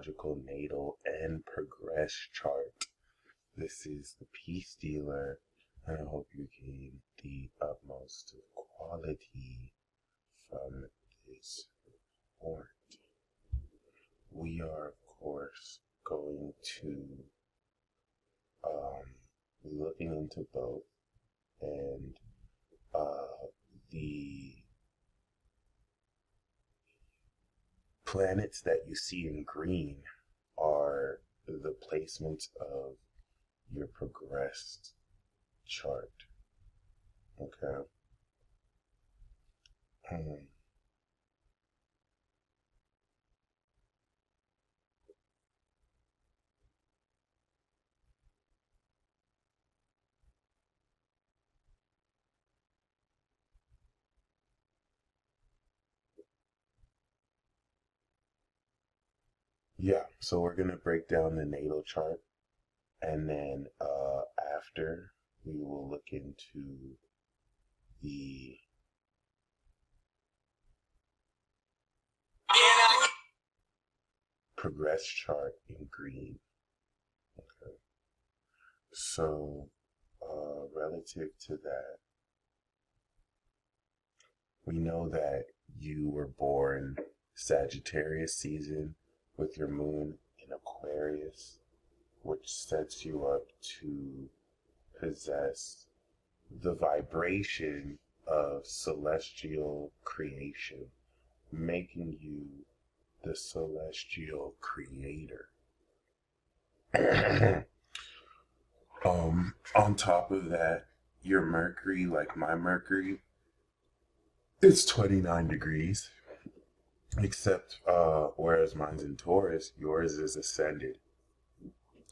astrological natal and progress chart. This is the Peace Dealer, and I hope you gain the utmost of quality from this report. We are, of course, going to be looking into both, and the planets that you see in green are the placements of your progressed chart. Okay. Yeah, so we're going to break down the natal chart, and then after we will look into the progress chart in green. Okay. So relative to that, we know that you were born Sagittarius season with your moon in Aquarius, which sets you up to possess the vibration of celestial creation, making you the celestial creator. On top of that, your Mercury, like my Mercury, it's 29 degrees. Except, whereas mine's in Taurus, yours is ascended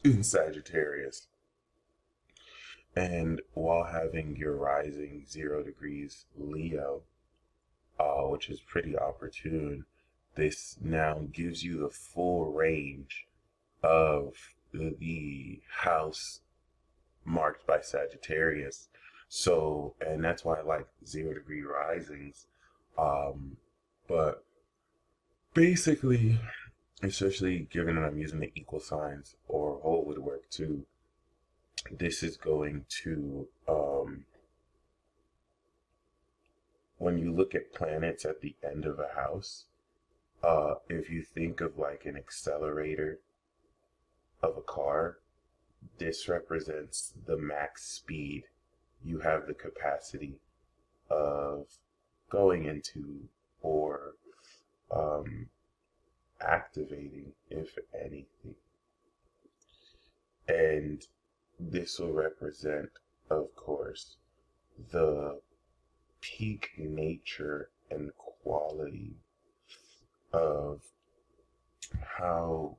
in Sagittarius. And while having your rising 0 degrees Leo, which is pretty opportune, this now gives you the full range of the house marked by Sagittarius. So, and that's why I like 0 degree risings. But basically, especially given that I'm using the equal signs, or whole would work too, this is going to, when you look at planets at the end of a house, if you think of like an accelerator of a car, this represents the max speed you have the capacity of going into, or activating, if anything. And this will represent, of course, the peak nature and quality of how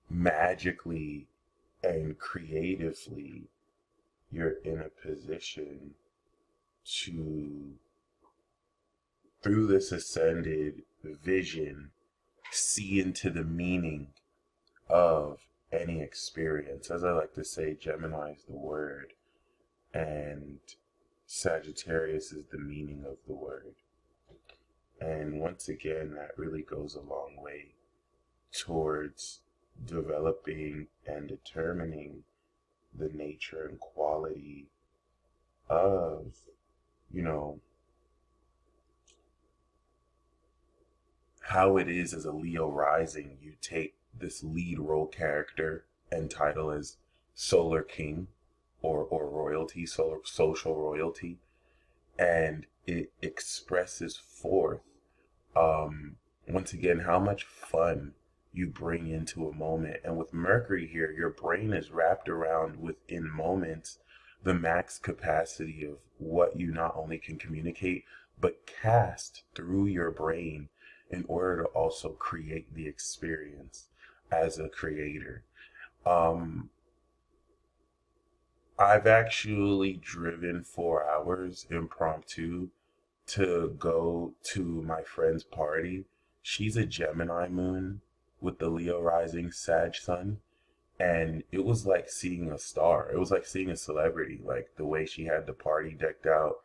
magically and creatively you're in a position to, through this ascended vision, see into the meaning of any experience. As I like to say, Gemini is the word, and Sagittarius is the meaning of the word. And once again, that really goes a long way towards developing and determining the nature and quality of, how it is as a Leo rising. You take this lead role character and title as Solar King, or royalty, social royalty, and it expresses forth, once again, how much fun you bring into a moment. And with Mercury here, your brain is wrapped around within moments the max capacity of what you not only can communicate, but cast through your brain in order to also create the experience as a creator. I've actually driven 4 hours impromptu to go to my friend's party. She's a Gemini moon with the Leo rising Sag sun. And it was like seeing a star. It was like seeing a celebrity, like the way she had the party decked out.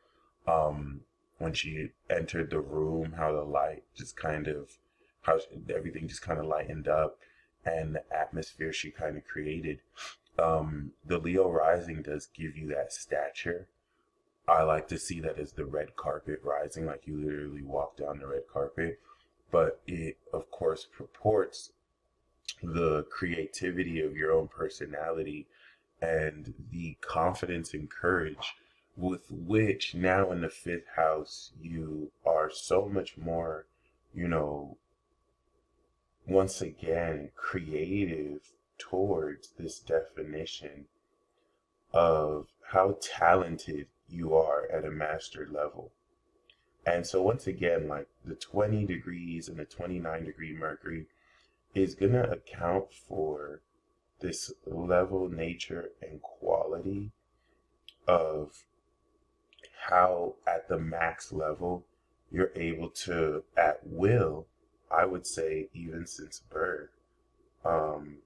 When she entered the room, how the light just kind of how everything just kind of lightened up and the atmosphere she kind of created. The Leo rising does give you that stature. I like to see that as the red carpet rising, like you literally walk down the red carpet. But it, of course, purports the creativity of your own personality and the confidence and courage with which now in the fifth house you are so much more, you know, once again creative towards this definition of how talented you are at a mastered level. And so once again, like the 20 degrees and the 29-degree Mercury is going to account for this level, nature, and quality of how at the max level you're able to, at will, I would say even since birth, um,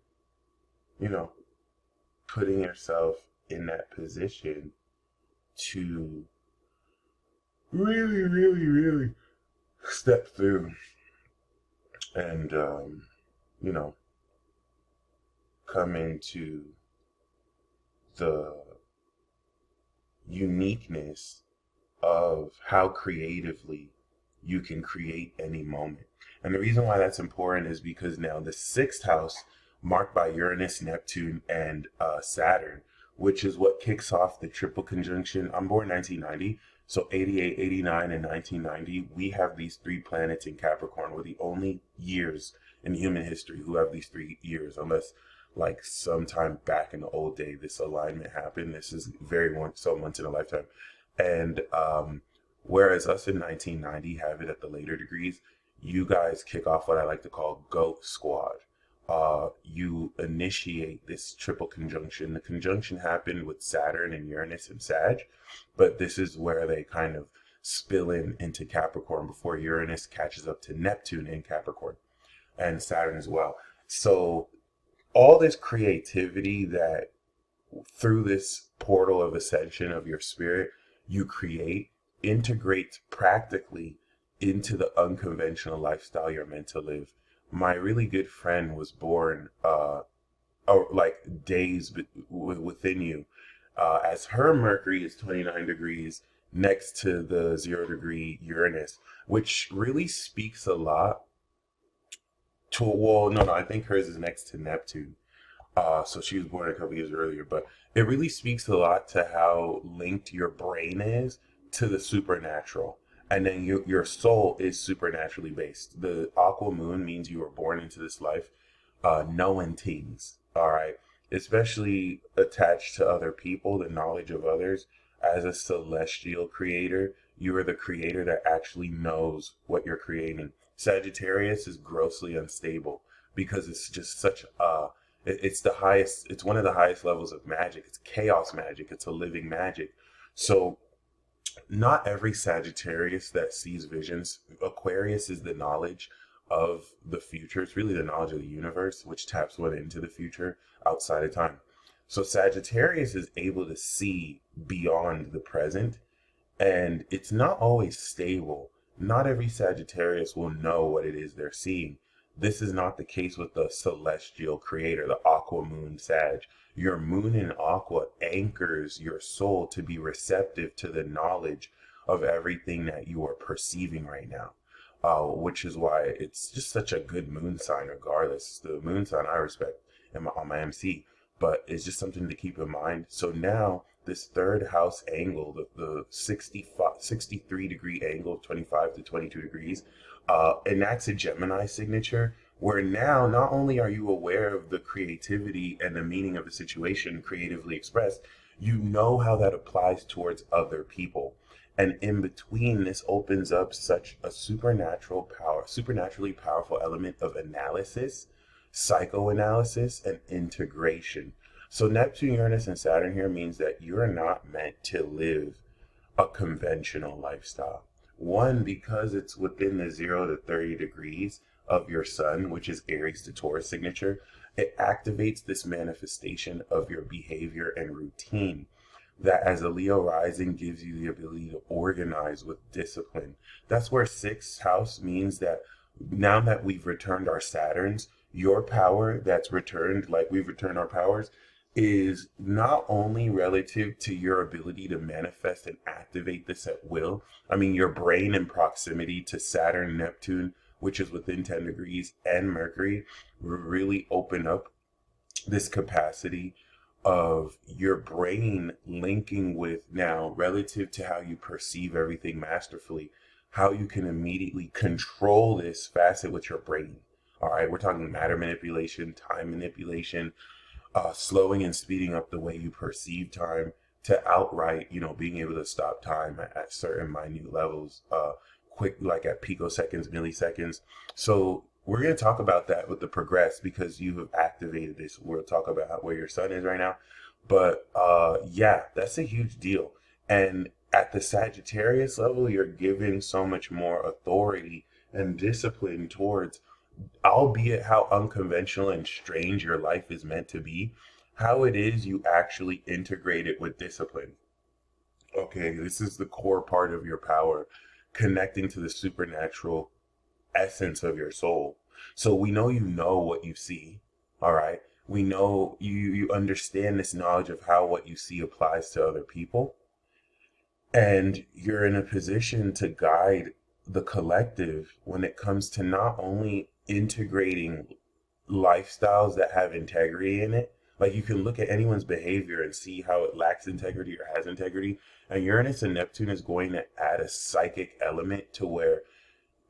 you know, putting yourself in that position to really, really, really step through and, you know, come into the uniqueness of how creatively you can create any moment. And the reason why that's important is because now the sixth house, marked by Uranus, Neptune, and Saturn, which is what kicks off the triple conjunction. I'm born 1990, so 88, 89, and 1990, we have these three planets in Capricorn. We're the only years in human history who have these 3 years, unless like sometime back in the old day this alignment happened. This is very so once in a lifetime. And whereas us in 1990 have it at the later degrees, you guys kick off what I like to call Goat Squad. You initiate this triple conjunction. The conjunction happened with Saturn and Uranus and Sag, but this is where they kind of spill into Capricorn before Uranus catches up to Neptune in Capricorn and Saturn as well. So all this creativity that through this portal of ascension of your spirit you create integrates practically into the unconventional lifestyle you're meant to live. My really good friend was born like days within you, as her Mercury is 29 degrees next to the 0-degree Uranus, which really speaks a lot to, well, no, I think hers is next to Neptune. So she was born a couple years earlier, but it really speaks a lot to how linked your brain is to the supernatural. And then your soul is supernaturally based. The aqua moon means you were born into this life knowing things, all right? Especially attached to other people, the knowledge of others. As a celestial creator, you are the creator that actually knows what you're creating. Sagittarius is grossly unstable because it's just such it's the highest, it's one of the highest levels of magic. It's chaos magic. It's a living magic. So not every Sagittarius that sees visions. Aquarius is the knowledge of the future. It's really the knowledge of the universe, which taps one into the future outside of time. So Sagittarius is able to see beyond the present, and it's not always stable. Not every Sagittarius will know what it is they're seeing. This is not the case with the celestial creator, the aqua moon Sag. Your moon in aqua anchors your soul to be receptive to the knowledge of everything that you are perceiving right now, which is why it's just such a good moon sign regardless. The moon sign I respect on my MC, but it's just something to keep in mind. So now this third house angle, the 63-degree angle, 25 to 22 degrees, enacts a Gemini signature, where now not only are you aware of the creativity and the meaning of the situation creatively expressed, you know how that applies towards other people. And in between, this opens up such a supernaturally powerful element of analysis, psychoanalysis, and integration. So Neptune, Uranus, and Saturn here means that you're not meant to live a conventional lifestyle. One, because it's within the 0 to 30 degrees of your sun, which is Aries to Taurus signature. It activates this manifestation of your behavior and routine that, as a Leo rising, gives you the ability to organize with discipline. That's where sixth house means that now that we've returned our Saturns, your power that's returned, like we've returned our powers, is not only relative to your ability to manifest and activate this at will. I mean, your brain in proximity to Saturn, Neptune, which is within 10 degrees, and Mercury will really open up this capacity of your brain linking with now relative to how you perceive everything masterfully, how you can immediately control this facet with your brain. All right, we're talking matter manipulation, time manipulation, slowing and speeding up the way you perceive time to outright, being able to stop time at certain minute levels, quick, like at picoseconds, milliseconds. So we're going to talk about that with the progress because you have activated this. We'll talk about where your sun is right now. But yeah, that's a huge deal. And at the Sagittarius level, you're given so much more authority and discipline towards, albeit how unconventional and strange your life is meant to be, how it is you actually integrate it with discipline. Okay, this is the core part of your power, connecting to the supernatural essence of your soul. So we know what you see, all right? We know you understand this knowledge of how what you see applies to other people. And you're in a position to guide the collective when it comes to not only integrating lifestyles that have integrity in it. Like you can look at anyone's behavior and see how it lacks integrity or has integrity. And Uranus and Neptune is going to add a psychic element to where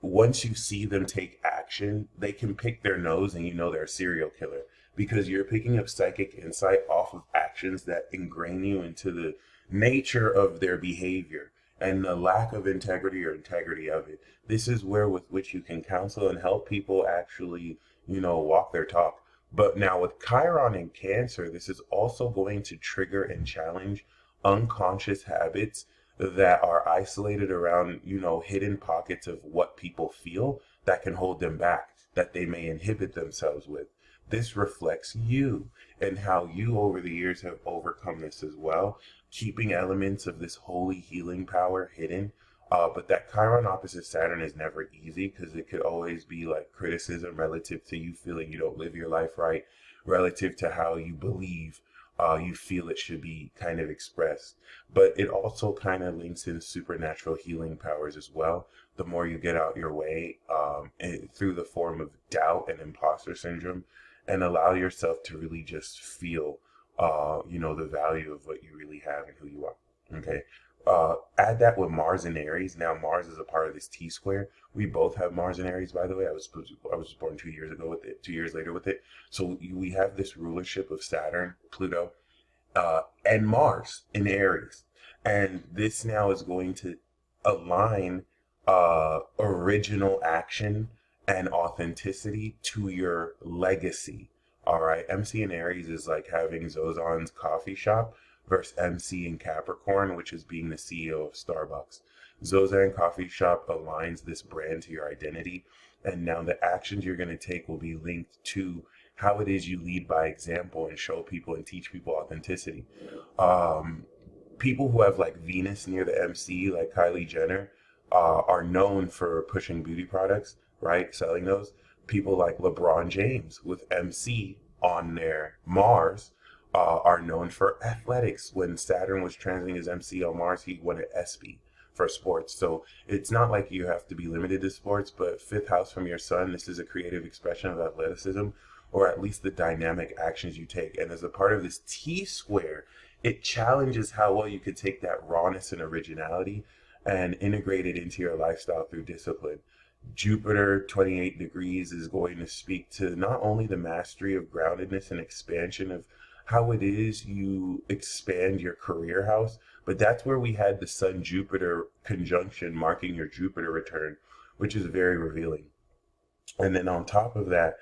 once you see them take action, they can pick their nose and they're a serial killer because you're picking up psychic insight off of actions that ingrain you into the nature of their behavior and the lack of integrity or integrity of it. This is where with which you can counsel and help people actually, walk their talk. But now with Chiron in Cancer, this is also going to trigger and challenge unconscious habits that are isolated around, hidden pockets of what people feel that can hold them back, that they may inhibit themselves with. This reflects you and how you over the years have overcome this as well, keeping elements of this holy healing power hidden. But that Chiron opposite Saturn is never easy because it could always be like criticism relative to you feeling you don't live your life right, relative to how you believe you feel it should be kind of expressed. But it also kind of links in supernatural healing powers as well. The more you get out your way through the form of doubt and imposter syndrome and allow yourself to really just feel, the value of what you really have and who you are. Okay. Add that with Mars and Aries. Now Mars is a part of this T square. We both have Mars and Aries, by the way. I was born 2 years ago with it, 2 years later with it. So we have this rulership of Saturn, Pluto, and Mars in Aries. And this now is going to align original action and authenticity to your legacy. All right. MC in Aries is like having Zozan's coffee shop versus MC in Capricorn, which is being the CEO of Starbucks. Zozan Coffee Shop aligns this brand to your identity. And now the actions you're going to take will be linked to how it is you lead by example and show people and teach people authenticity. People who have like Venus near the MC, like Kylie Jenner, are known for pushing beauty products, right? Selling those. People like LeBron James with MC on their Mars are known for athletics. When Saturn was transiting his MC on Mars, he won an ESPY for sports. So it's not like you have to be limited to sports, but fifth house from your sun, this is a creative expression of athleticism, or at least the dynamic actions you take. And as a part of this T square, it challenges how well you could take that rawness and originality and integrate it into your lifestyle through discipline. Jupiter, 28 degrees, is going to speak to not only the mastery of groundedness and expansion of how it is you expand your career house, but that's where we had the Sun Jupiter conjunction marking your Jupiter return, which is very revealing. And then on top of that,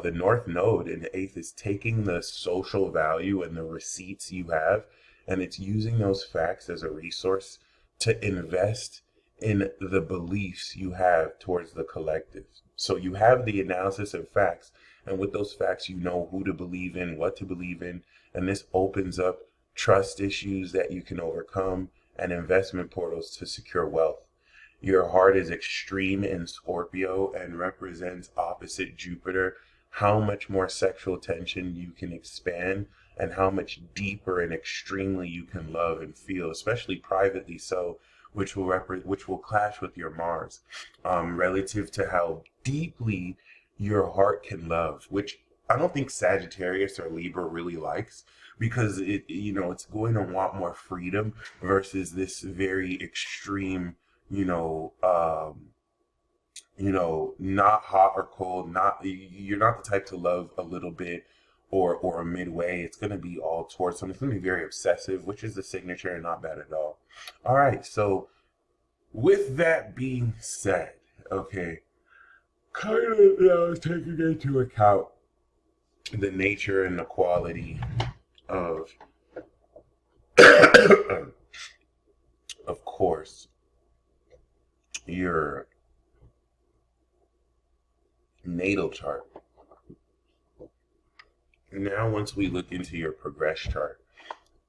the North Node in the eighth is taking the social value and the receipts you have, and it's using those facts as a resource to invest in the beliefs you have towards the collective. So you have the analysis of facts, and with those facts, you know who to believe in, what to believe in, and this opens up trust issues that you can overcome and investment portals to secure wealth. Your heart is extreme in Scorpio and represents opposite Jupiter. How much more sexual tension you can expand and how much deeper and extremely you can love and feel, especially privately so, which will clash with your Mars, relative to how deeply your heart can love, which I don't think Sagittarius or Libra really likes because it's going to want more freedom versus this very extreme, you know, um, not hot or cold, you're not the type to love a little bit or a midway. It's going to be all towards something. It's going to be very obsessive, which is the signature and not bad at all. All right. So with that being said, okay, kind of taking into account the nature and the quality of, of course, your natal chart. Now, once we look into your progress chart,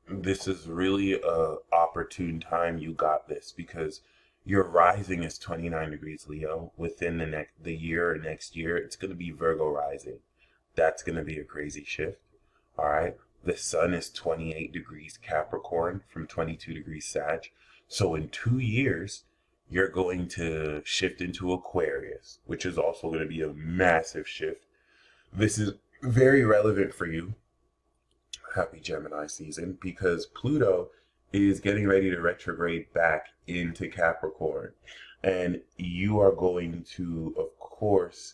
this is really a opportune time. You got this because your rising is 29 degrees Leo. Within the year or next year, it's going to be Virgo rising. That's going to be a crazy shift. All right. The sun is 28 degrees Capricorn from 22 degrees Sag. So in 2 years, you're going to shift into Aquarius, which is also going to be a massive shift. This is very relevant for you. Happy Gemini season, because Pluto is getting ready to retrograde back into Capricorn. And you are going to, of course,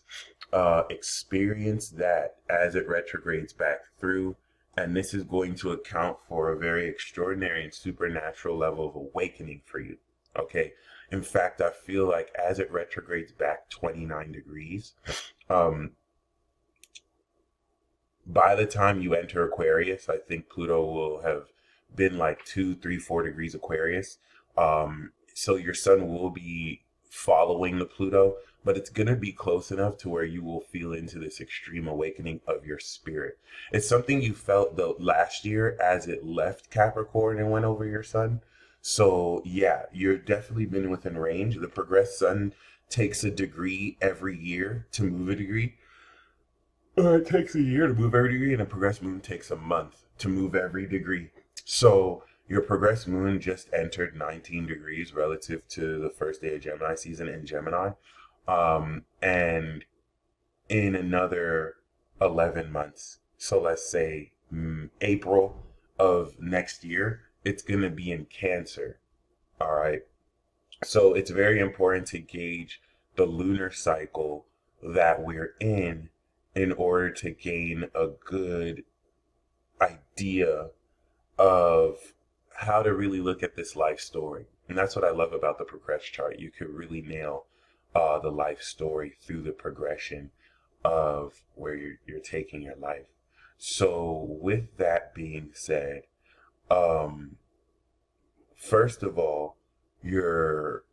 experience that as it retrogrades back through. And this is going to account for a very extraordinary and supernatural level of awakening for you. Okay. In fact, I feel like as it retrogrades back 29 degrees, by the time you enter Aquarius, I think Pluto will have been like 2, 3, 4 degrees Aquarius. So your sun will be following the Pluto, but it's going to be close enough to where you will feel into this extreme awakening of your spirit. It's something you felt the last year as it left Capricorn and went over your sun. So yeah, you're definitely been within range. The progressed sun takes a degree every year to move a degree. It takes a year to move every degree, and a progressed moon takes a month to move every degree. So your progressed moon just entered 19 degrees relative to the first day of Gemini season in Gemini. And in another 11 months, so let's say April of next year, it's going to be in Cancer. All right. So it's very important to gauge the lunar cycle that we're in order to gain a good idea of how to really look at this life story. And that's what I love about the progress chart. You could really nail the life story through the progression of where you're taking your life. So with that being said, first of all, your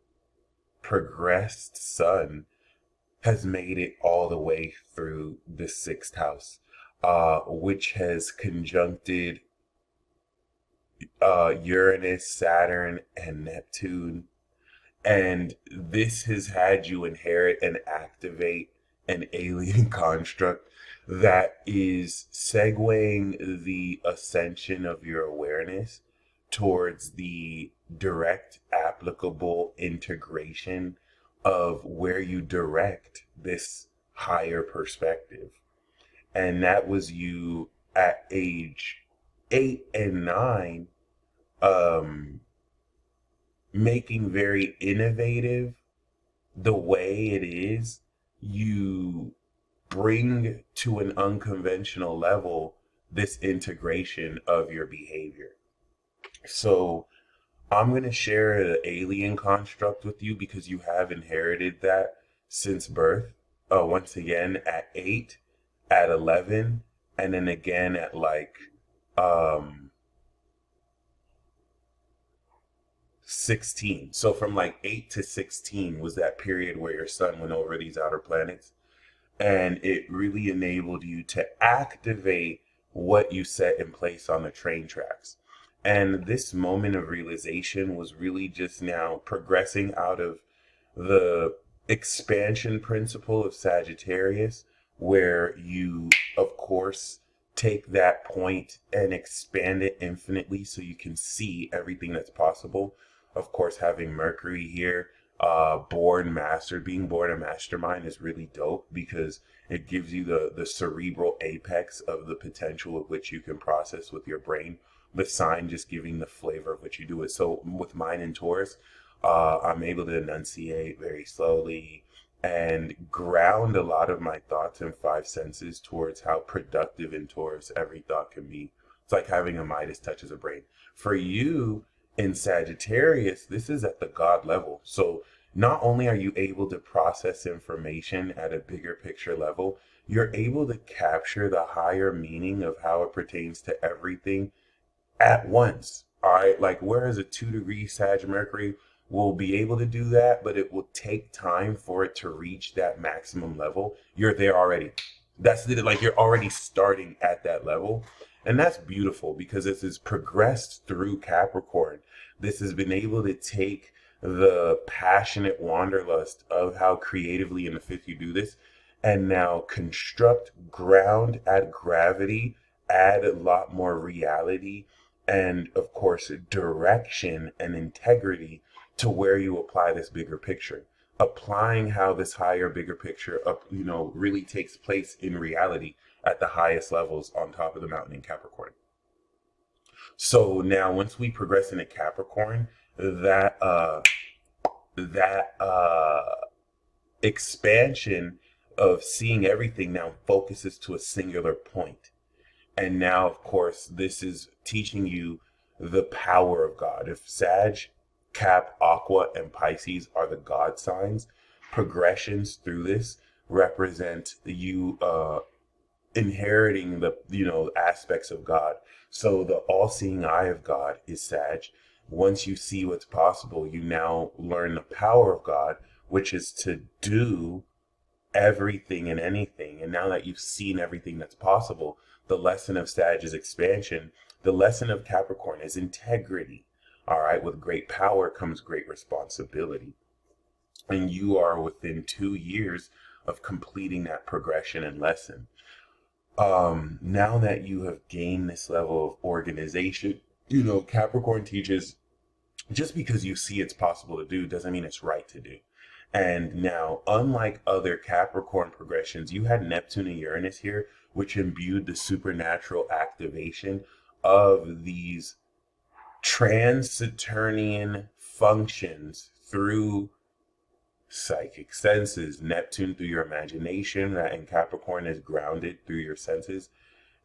progressed sun has made it all the way through the sixth house, which has conjuncted Uranus, Saturn, and Neptune. And this has had you inherit and activate an alien construct that is segueing the ascension of your awareness towards the direct applicable integration of where you direct this higher perspective. And that was you at age 8 and 9, making very innovative the way it is you bring to an unconventional level this integration of your behavior. So I'm going to share the alien construct with you because you have inherited that since birth. Once again at 8, at 11, and then again at like 16. So from like 8 to 16 was that period where your sun went over these outer planets. And it really enabled you to activate what you set in place on the train tracks. And this moment of realization was really just now progressing out of the expansion principle of Sagittarius, where you, of course, take that point and expand it infinitely so you can see everything that's possible. Of course, having Mercury here, being born a mastermind is really dope because it gives you the cerebral apex of the potential of which you can process with your brain. The sign just giving the flavor of what you do it. So with mine in Taurus, I'm able to enunciate very slowly and ground a lot of my thoughts and five senses towards how productive in Taurus every thought can be. It's like having a Midas touch as a brain. For you in Sagittarius, this is at the God level. So not only are you able to process information at a bigger picture level, you're able to capture the higher meaning of how it pertains to everything at once. All right. Like, whereas a 2-degree Sag Mercury will be able to do that, but it will take time for it to reach that maximum level. You're there already. Like you're already starting at that level. And that's beautiful because this has progressed through Capricorn. This has been able to take the passionate wanderlust of how creatively in the fifth you do this and now construct, ground, add gravity, add a lot more reality, and of course direction and integrity to where you apply this bigger picture, applying how this higher bigger picture really takes place in reality at the highest levels on top of the mountain in Capricorn. So now once we progress into Capricorn, that expansion of seeing everything now focuses to a singular point. And now, of course, this is teaching you the power of God. If Sag, Cap, Aqua, and Pisces are the God signs, progressions through this represent you inheriting the aspects of God. So the all-seeing eye of God is Sag. Once you see what's possible, you now learn the power of God, which is to do everything and anything. And now that you've seen everything that's possible, the lesson of Sag is expansion. The lesson of Capricorn is integrity. All right, with great power comes great responsibility. And you are within 2 years of completing that progression and lesson. Now that you have gained this level of organization, Capricorn teaches just because you see it's possible to do doesn't mean it's right to do. And now, unlike other Capricorn progressions, you had Neptune and Uranus here, which imbued the supernatural activation of these trans-Saturnian functions through psychic senses. Neptune through your imagination, that in Capricorn is grounded through your senses,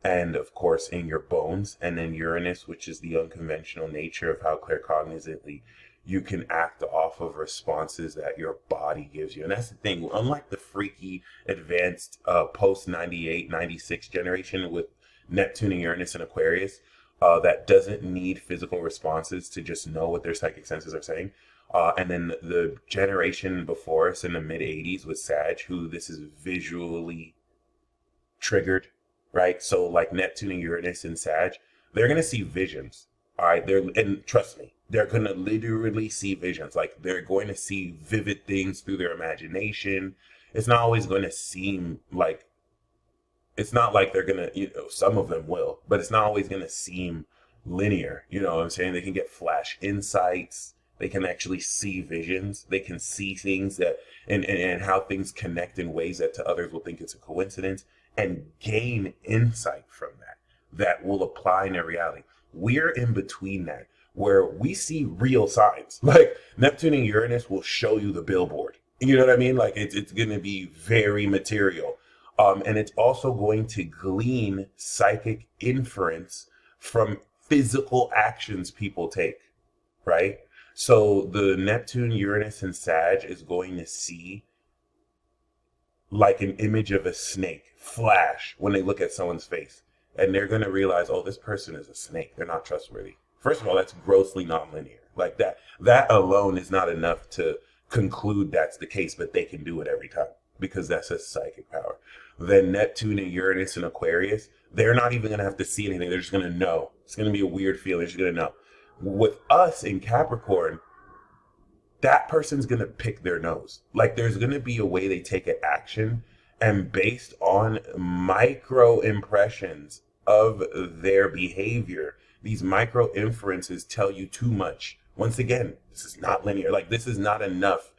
and of course in your bones. And then Uranus, which is the unconventional nature of how claircognizantly you can act off of responses that your body gives you. And that's the thing, unlike the freaky advanced post 98 96 generation with Neptune and Uranus and Aquarius, that doesn't need physical responses to just know what their psychic senses are saying. And then the generation before us in the mid 80s with Sag, who this is visually triggered, right? So like Neptune and Uranus and Sag, they're going to see visions. All right. And trust me, they're going to literally see visions. Like they're going to see vivid things through their imagination. It's not always going to seem like, it's not like they're going to, some of them will, but it's not always going to seem linear. You know what I'm saying? They can get flash insights. They can actually see visions. They can see things that, and how things connect in ways that to others will think it's a coincidence, and gain insight from that will apply in their reality. We're in between that, where we see real signs. Like Neptune and Uranus will show you the billboard. You know what I mean? Like it's going to be very material. And it's also going to glean psychic inference from physical actions people take, right? So the Neptune, Uranus, and Sag is going to see like an image of a snake flash when they look at someone's face. And they're going to realize, oh, this person is a snake. They're not trustworthy. First of all, that's grossly nonlinear. Like that alone is not enough to conclude that's the case, but they can do it every time because that's a psychic power. Then Neptune and Uranus and Aquarius, they're not even going to have to see anything. They're just going to know. It's going to be a weird feeling. They're just going to know. With us in Capricorn, that person's going to pick their nose. Like there's going to be a way they take an action, and based on micro impressions of their behavior, these micro inferences tell you too much. Once again, this is not linear. Like this is not enough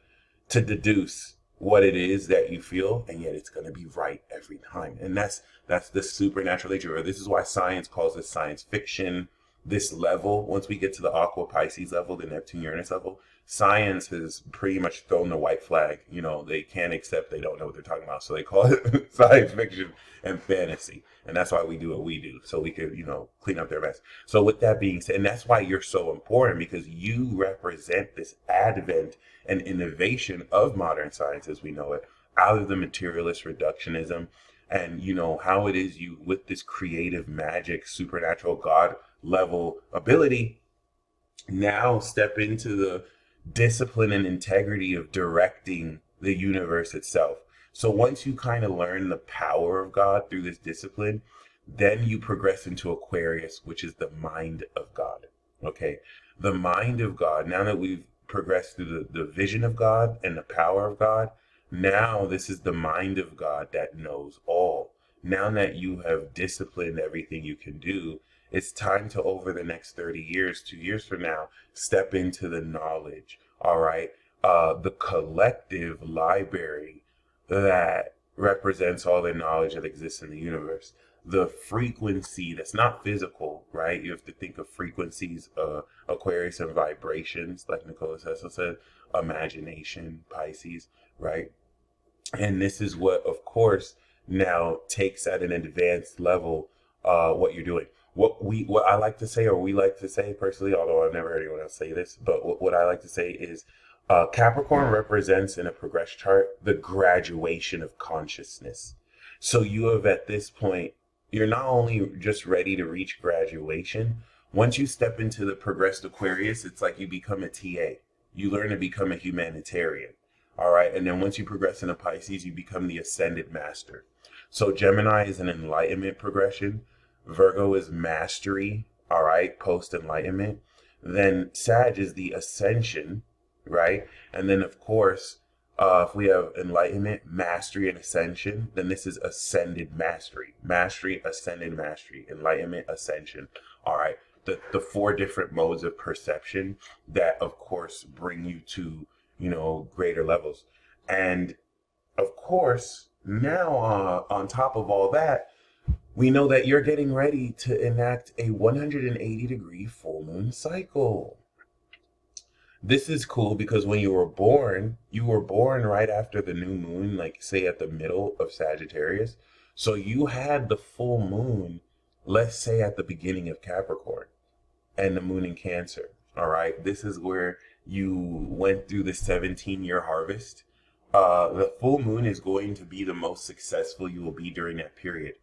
to deduce what it is that you feel, and yet it's going to be right every time. And that's the supernatural nature. Or this is why science calls it science fiction. This level, once we get to the Aqua Pisces level, the Neptune Uranus level, science has pretty much thrown the white flag. You know, they can't accept, they don't know what they're talking about, so they call it science fiction and fantasy. And that's why we do what we do, so we could, you know, clean up their mess. So with that being said, and that's why you're so important, because you represent this advent and innovation of modern science as we know it, out of the materialist reductionism, and you know how it is you, with this creative magic, supernatural God level ability, now step into the discipline and integrity of directing the universe itself. So once you kind of learn the power of God through this discipline, then you progress into Aquarius, which is the mind of God. Okay. The mind of God, now that we've progressed through the vision of God and the power of God, now this is the mind of God that knows all. Now that you have disciplined everything you can do, it's time to, over the next 30 years, 2 years from now, step into the knowledge, all right? The collective library that represents all the knowledge that exists in the universe. The frequency that's not physical, right? You have to think of frequencies, Aquarius, and vibrations, like Nikola Tesla said, imagination, Pisces, right? And this is what, of course, now takes at an advanced level what you're doing. What I like to say, or we like to say personally, although I've never heard anyone else say this, but what I like to say is Capricorn represents in a progression chart the graduation of consciousness. So you have, at this point, you're not only just ready to reach graduation. Once you step into the progressed Aquarius, it's like you become a TA. You learn to become a humanitarian. All right. And then once you progress into Pisces, you become the ascended master. So Gemini is an enlightenment progression. Virgo is mastery. All right. Post enlightenment. Then Sag is the ascension. Right. And then, of course, if we have enlightenment, mastery, and ascension, then this is ascended mastery. Mastery, ascended mastery, enlightenment, ascension. All right. The four different modes of perception that, of course, bring you to, you know, greater levels. And of course, now on top of all that, we know that you're getting ready to enact a 180-degree full moon cycle. This is cool because when you were born right after the new moon, like say at the middle of Sagittarius. So you had the full moon, let's say at the beginning of Capricorn, and the moon in Cancer. All right. This is where you went through the 17-year harvest. The full moon is going to be the most successful you will be during that period,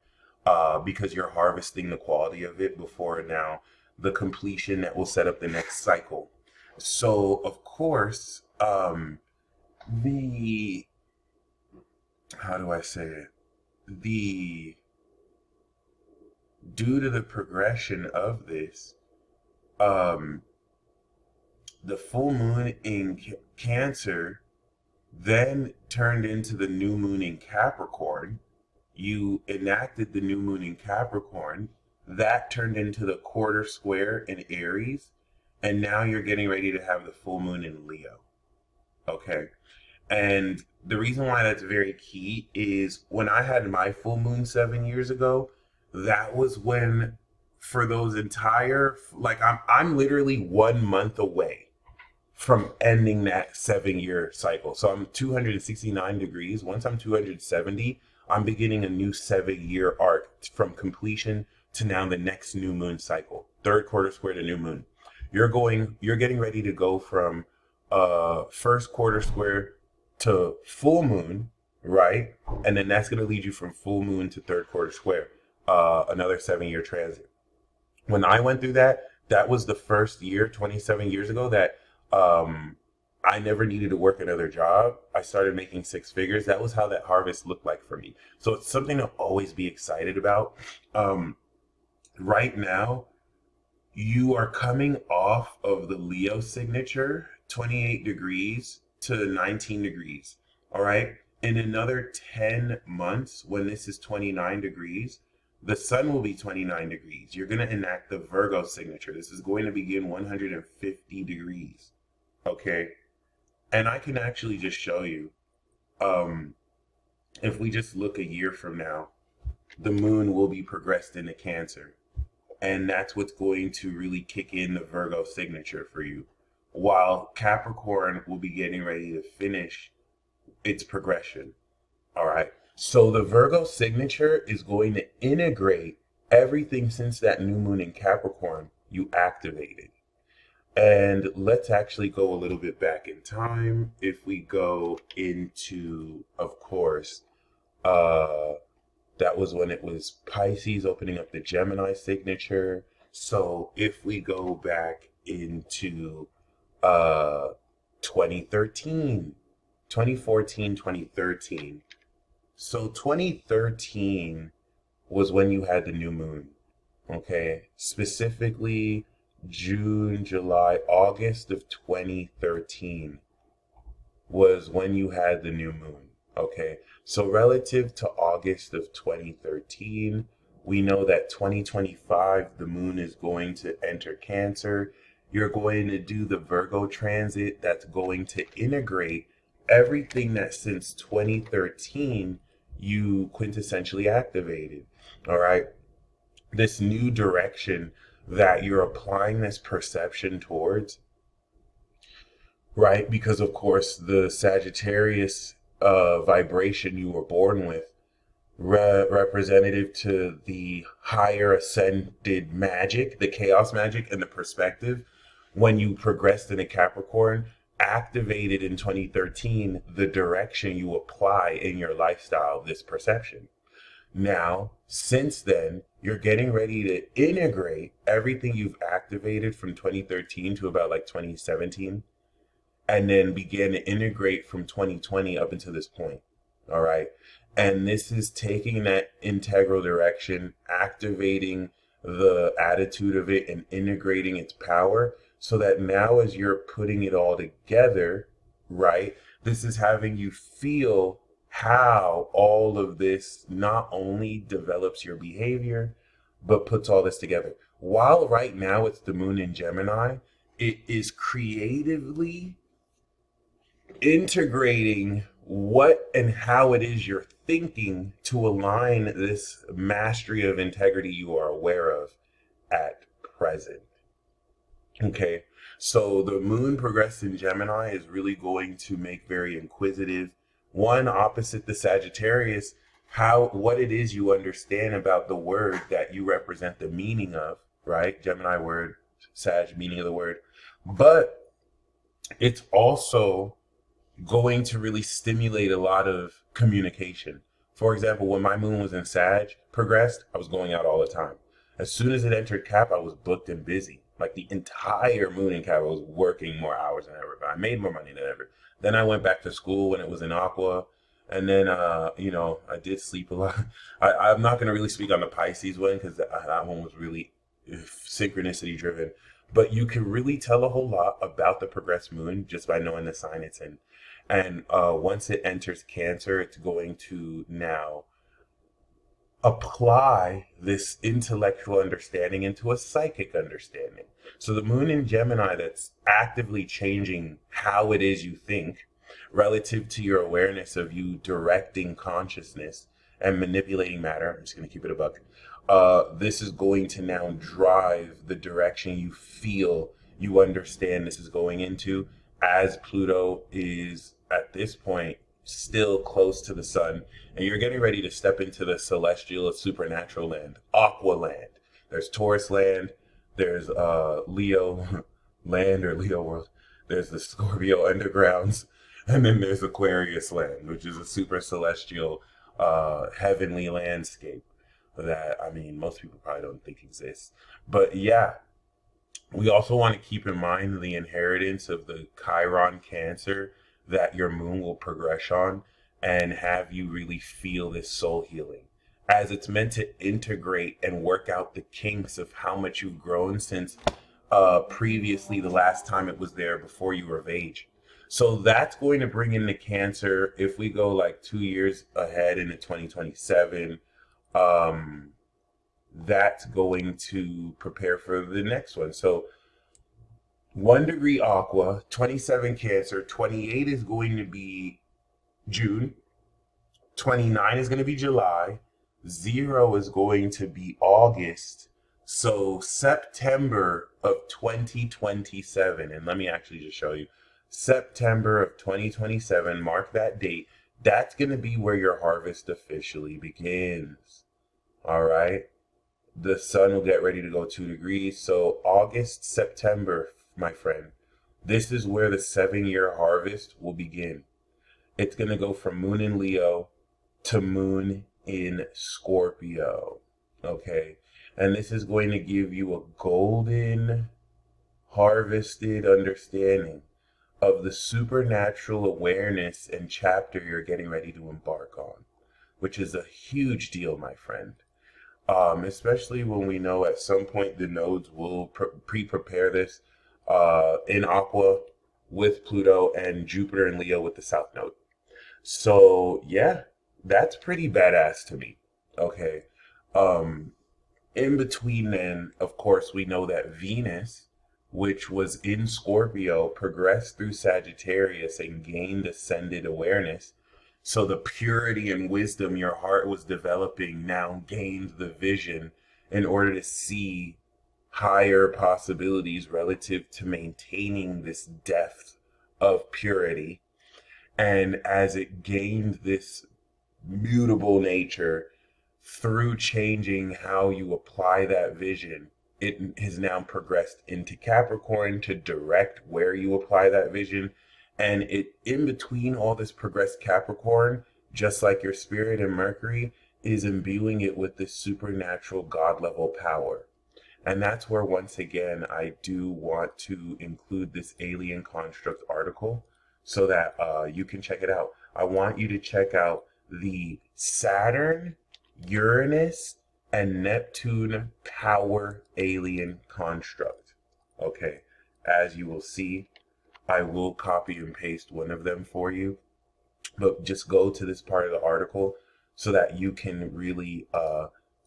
because you're harvesting the quality of it before now the completion that will set up the next cycle. So, of course, the, how do I say it? Due to the progression of this, the full moon in Cancer then turned into the new moon in Capricorn. You enacted the new moon in Capricorn. That turned into the quarter square in Aries. And now you're getting ready to have the full moon in Leo. Okay. And the reason why that's very key is when I had my full moon 7 years ago, that was when, for those entire, like I'm literally 1 month away from ending that 7-year cycle. So I'm 269 degrees. Once I'm 270, I'm beginning a new 7-year arc from completion to now the next new moon cycle, third quarter square to new moon. You're getting ready to go from first quarter square to full moon, right? And then that's going to lead you from full moon to third quarter square, another 7-year transit. When I went through that, that was the first year, 27 years ago, that I never needed to work another job. I started making 6 figures. That was how that harvest looked like for me. So it's something to always be excited about. Right now, you are coming off of the Leo signature 28 degrees to 19 degrees. All right. In another 10 months, when this is 29 degrees, the sun will be 29 degrees. You're going to enact the Virgo signature. This is going to begin 150 degrees. Okay. And I can actually just show you, um, if we just look a year from now, the moon will be progressed into Cancer. And that's what's going to really kick in the Virgo signature for you. While Capricorn will be getting ready to finish its progression. All right. So the Virgo signature is going to integrate everything since that new moon in Capricorn you activated. And let's actually go a little bit back in time. If we go into, of course, that was when it was Pisces opening up the Gemini signature. So if we go back into 2013, 2014, 2013. So 2013 was when you had the new moon. Okay. Specifically June, July, August of 2013 was when you had the new moon. Okay. So relative to August of 2013, we know that 2025, the moon is going to enter Cancer. You're going to do the Virgo transit that's going to integrate everything that since 2013 you quintessentially activated. All right. This new direction that you're applying this perception towards, right? Because of course the Sagittarius vibration you were born with, representative to the higher ascended magic, the chaos magic, and the perspective, when you progressed in a Capricorn, activated in 2013 the direction you apply in your lifestyle, this perception. Now, since then, you're getting ready to integrate everything you've activated from 2013 to about like 2017, and then begin to integrate from 2020 up until this point. All right. And this is taking that integral direction, activating the attitude of it, and integrating its power, so that now as you're putting it all together, right, this is having you feel how all of this not only develops your behavior, but puts all this together. While right now it's the moon in Gemini, it is creatively integrating what and how it is you're thinking to align this mastery of integrity you are aware of at present. Okay, so the moon progressed in Gemini is really going to make very inquisitive. One, opposite the Sagittarius, what it is you understand about the word that you represent the meaning of, right? Gemini word, Sag, meaning of the word. But it's also going to really stimulate a lot of communication. For example, when my moon was in Sag, progressed, I was going out all the time. As soon as it entered Cap, I was booked and busy. Like the entire moon in Cap, I was working more hours than ever, but I made more money than ever. Then I went back to school when it was in Aqua. And then, I did sleep a lot. I'm not going to really speak on the Pisces one because that one was really synchronicity driven. But you can really tell a whole lot about the progressed moon just by knowing the sign it's in. And once it enters Cancer, it's going to now apply this intellectual understanding into a psychic understanding. So the moon in Gemini, that's actively changing how it is you think relative to your awareness of you directing consciousness and manipulating matter. I'm just going to keep it a buck. This is going to now drive the direction you feel you understand this is going into, as Pluto is at this point still close to the sun, and you're getting ready to step into the celestial supernatural land, Aqua land. There's Taurus land, there's Leo land or Leo world, there's the Scorpio undergrounds, and then there's Aquarius land, which is a super celestial heavenly landscape that, I mean, most people probably don't think exists. But yeah, we also want to keep in mind the inheritance of the Chiron Cancer that your moon will progress on, and have you really feel this soul healing, as it's meant to integrate and work out the kinks of how much you've grown since previously the last time it was there before you were of age. So that's going to bring in the Cancer. If we go like 2 years ahead into 2027, um, that's going to prepare for the next one. So 1 degree Aqua, 27 Cancer, 28 is going to be June, 29 is going to be July, 0 is going to be August. So September of 2027, and let me actually just show you. September of 2027, mark that date. That's going to be where your harvest officially begins. All right. The sun will get ready to go 2 degrees. So August, September, my friend, this is where the 7 year harvest will begin. It's going to go from moon in Leo to moon in Scorpio. Okay. And this is going to give you a golden harvested understanding of the supernatural awareness and chapter you're getting ready to embark on, which is a huge deal, my friend. Especially when we know at some point the nodes will pre-prepare this in Aqua with Pluto and Jupiter and Leo with the South Node. So yeah, that's pretty badass to me. Okay. In between then, of course, we know that Venus, which was in Scorpio, progressed through Sagittarius and gained ascended awareness. So the purity and wisdom your heart was developing now gained the vision in order to see higher possibilities relative to maintaining this depth of purity. And as it gained this mutable nature through changing how you apply that vision, it has now progressed into Capricorn to direct where you apply that vision. And it, in between all this progressed Capricorn, just like your spirit and Mercury, is imbuing it with this supernatural God level power. And that's where, once again, I do want to include this alien construct article so that you can check it out. I want you to check out the Saturn, Uranus, and Neptune power alien construct. Okay, as you will see, I will copy and paste one of them for you, but just go to this part of the article so that you can really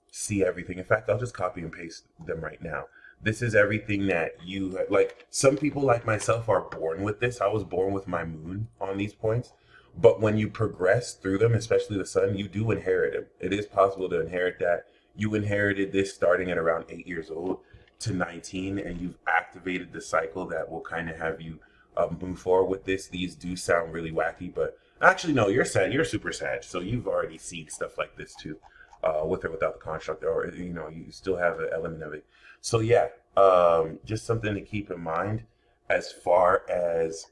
see everything. In fact, I'll just copy and paste them right now. This is everything that you like. Some people like myself are born with this. I was born with my moon on these points. But when you progress through them, especially the sun, you do inherit them. It is possible to inherit that. You inherited this starting at around 8 years old to 19, and you've activated the cycle that will kind of have you move forward with this. These do sound really wacky, but actually, no, you're sad. You're super sad. So you've already seen stuff like this too, with or without the construct, or you still have an element of it. So yeah, just something to keep in mind as far as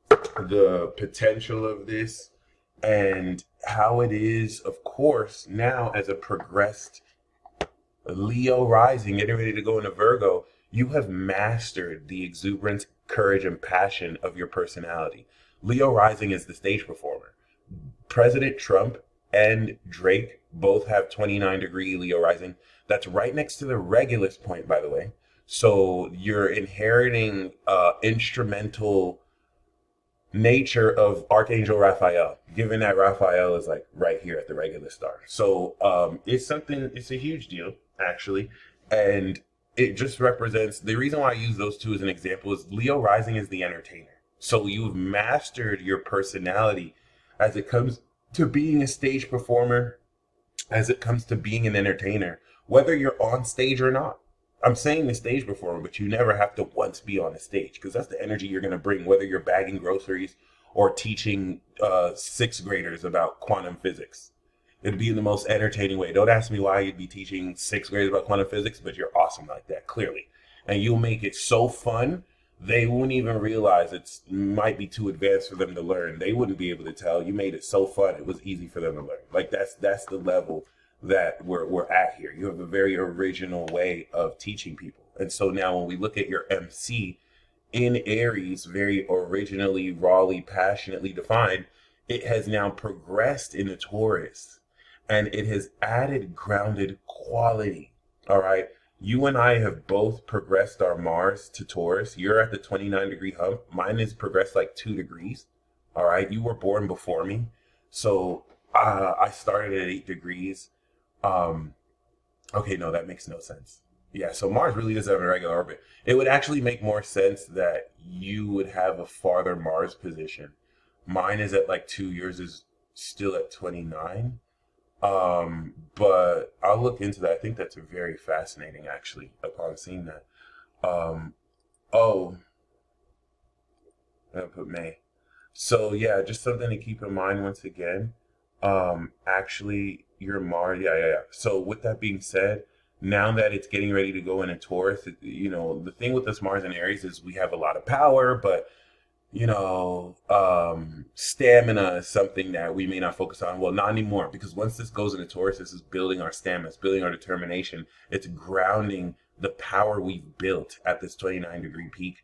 the potential of this and how it is, of course, now as a progressed Leo rising, getting ready to go into Virgo, you have mastered the exuberance, courage, and passion of your personality. Leo rising is the stage performer. President Trump and Drake both have 29-degree Leo rising. That's right next to the Regulus point, by the way. So you're inheriting instrumental nature of Archangel Raphael, given that Raphael is like right here at the Regulus star. So it's a huge deal, actually. And it just represents, the reason why I use those two as an example is Leo rising is the entertainer. So you've mastered your personality as it comes to being a stage performer, as it comes to being an entertainer, whether you're on stage or not. I'm saying the stage performer, but you never have to once be on a stage, because that's the energy you're going to bring, whether you're bagging groceries or teaching sixth graders about quantum physics. It'd be in the most entertaining way. Don't ask me why you'd be teaching sixth graders about quantum physics, but you're awesome like that, clearly. And you'll make it so fun, they wouldn't even realize it might be too advanced for them to learn. They wouldn't be able to tell. You made it so fun, it was easy for them to learn. Like that's the level that we're at here. You have a very original way of teaching people. And so now when we look at your MC in Aries, very originally, rawly, passionately defined, it has now progressed into Taurus, and it has added grounded quality. All right. You and I have both progressed our Mars to Taurus. You're at the 29-degree hump. Mine has progressed like 2 degrees. All right. You were born before me. So I started at 8 degrees. Um, okay, no, that makes no sense. Yeah, so Mars really does have a regular orbit. It would actually make more sense that you would have a farther Mars position. Mine is at like 2, yours is still at 29. But I'll look into that. I think that's very fascinating, actually, upon seeing that. Um, oh, I put May. So yeah, just something to keep in mind once again. Actually, your Mars, yeah, yeah, yeah. So with that being said, now that it's getting ready to go into Taurus, the thing with this Mars and Aries is we have a lot of power, but stamina is something that we may not focus on. Well, not anymore, because once this goes into Taurus, this is building our stamina, it's building our determination, it's grounding the power we've built at this 29-degree peak.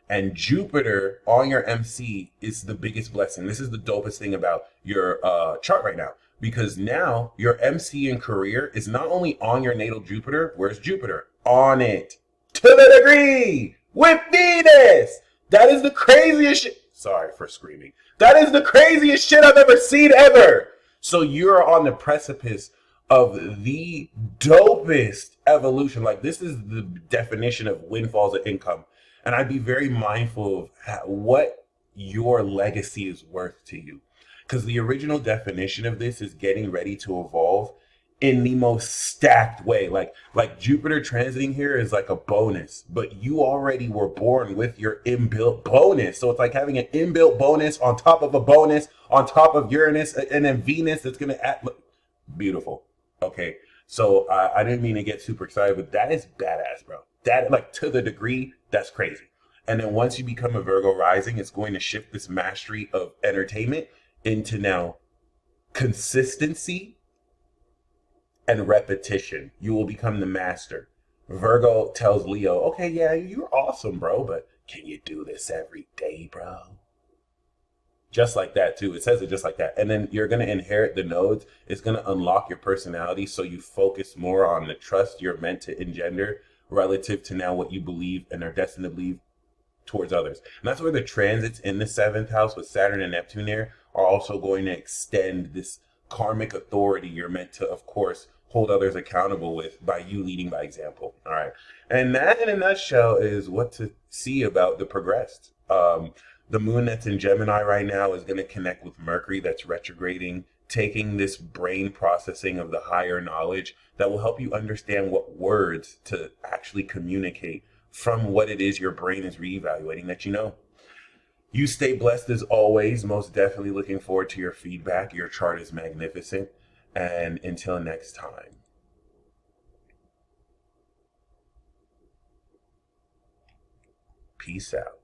And Jupiter on your MC is the biggest blessing. This is the dopest thing about your chart right now. Because now your MC and career is not only on your natal Jupiter, where's Jupiter? On it. To the degree! With Venus! That is the craziest shit. Sorry for screaming. That is the craziest shit I've ever seen ever. So you're on the precipice of the dopest evolution. Like, this is the definition of windfalls of income. And I'd be very mindful of what your legacy is worth to you. Because the original definition of this is getting ready to evolve in the most stacked way. Like Jupiter transiting here is like a bonus, but you already were born with your inbuilt bonus. So it's like having an inbuilt bonus on top of a bonus on top of Uranus and then Venus that's gonna act beautiful. Okay. So I didn't mean to get super excited, but that is badass, bro. That, like, to the degree, that's crazy. And then once you become a Virgo rising, it's going to shift this mastery of entertainment into now consistency and repetition. You will become the master. Virgo tells Leo, okay, yeah, you're awesome, bro, but can you do this every day, bro? Just like that, too. It says it just like that. And then you're going to inherit the nodes. It's going to unlock your personality so you focus more on the trust you're meant to engender relative to now what you believe and are destined to believe towards others. And that's where the transits in the seventh house with Saturn and Neptune there are also going to extend this karmic authority you're meant to, of course, hold others accountable with by you leading by example. All right. And that in a nutshell is what to see about the progressed. The moon that's in Gemini right now is going to connect with Mercury that's retrograding, taking this brain processing of the higher knowledge that will help you understand what words to actually communicate from what it is your brain is reevaluating that you know. You stay blessed as always. Most definitely looking forward to your feedback. Your chart is magnificent. And until next time, peace out.